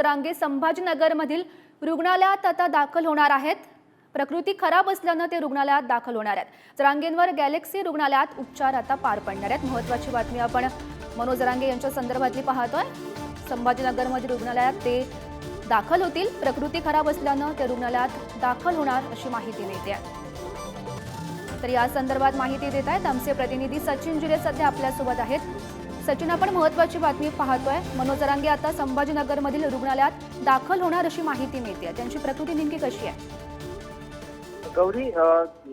मनोज रांगे संभाजीनगरमधील रुग्णालयात आता दाखल होणार आहेत। प्रकृती खराब असल्याने ते रुग्णालयात दाखल होणार आहेत। रांगेंवर गॅलेक्सी रुग्णालयात उपचार आता पार पडणार आहेत। महत्त्वाची बातमी आपण मनोज रांगे यांच्या संदर्भातली पाहतोय। संभाजीनगरमधील रुग्णालयात ते दाखल होतील। प्रकृती खराब असल्याने ते रुग्णालयात दाखल होणार अशी माहिती मिळते आहे। तर या संदर्भात माहिती देत आहेत आमचे प्रतिनिधी सचिन जिरे सध्या आपल्या सोबत आहेत। सचिन, आपण महत्त्वाची बातमी पाहतोय। मनोज रांगे आता संभाजीनगरमधील रुग्णालयात दाखल होणार अशी माहिती मिळते। त्यांची प्रकृती नेमकी कशी आहे? गौरी,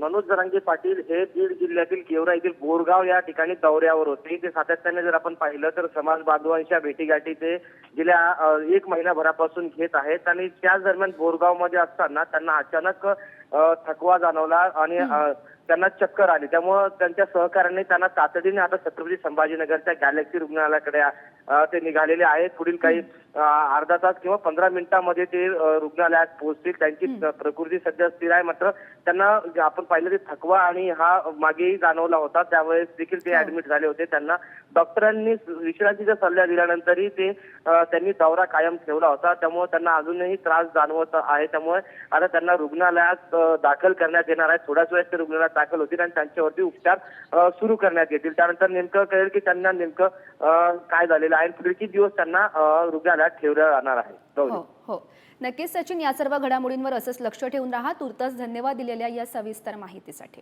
मनोज रांगे पाटील हे बीड जिल्ह्यातील गेवरा येथील बोरगाव या ठिकाणी दौऱ्यावर होते। ते सातत्याने जर आपण पाहिलं तर समाज बांधवांच्या भेटीगाठी ते गेल्या 1 महिन्याभरापासून घेत आहेत आणि त्याच दरम्यान बोरगावमध्ये असताना त्यांना अचानक थकवा जाणवला आणि त्यांना चक्कर आली। त्यामुळे त्यांच्या सहकार्याने त्यांना तातडीने आता छत्रपती संभाजीनगरच्या गॅलेक्सी रुग्णालयाकडे ते निघालेले आहेत। पुढील काही अर्धा तास किंवा 15 मिनिटांमध्ये ते रुग्णालयात पोहोचतील। त्यांची प्रकृती सध्या स्थिर आहे, मात्र त्यांना आपण पाहिलं ते थकवा आणि हा मागेही जाणवला होता, त्यावेळेस देखील ते ऍडमिट झाले होते। त्यांना डॉक्टरांनी विश्रांतीचा सल्ला दिल्यानंतरही त्यांनी दौरा कायम ठेवला होता, त्यामुळे त्यांना अजूनही त्रास जाणवत आहे। त्यामुळे आता त्यांना रुग्णालयात दाखल करण्यात येणार आहे। थोड्याच वेळात ते रुग्णालयात दाखल होतील आणि त्यांच्यावरती उपचार सुरू करण्यात येतील। त्यानंतर नेमकं कळेल की त्यांना नेमकं काय झालेलं आहे, पुढील किती दिवस त्यांना रुग्णालयात ठेवलं जाणार आहे। हो, नक्कीच सचिन, या सर्व घडामोडींवर असंच लक्ष ठेवून राहा। तुर्तास धन्यवाद दिलेल्या या सविस्तर माहितीसाठी।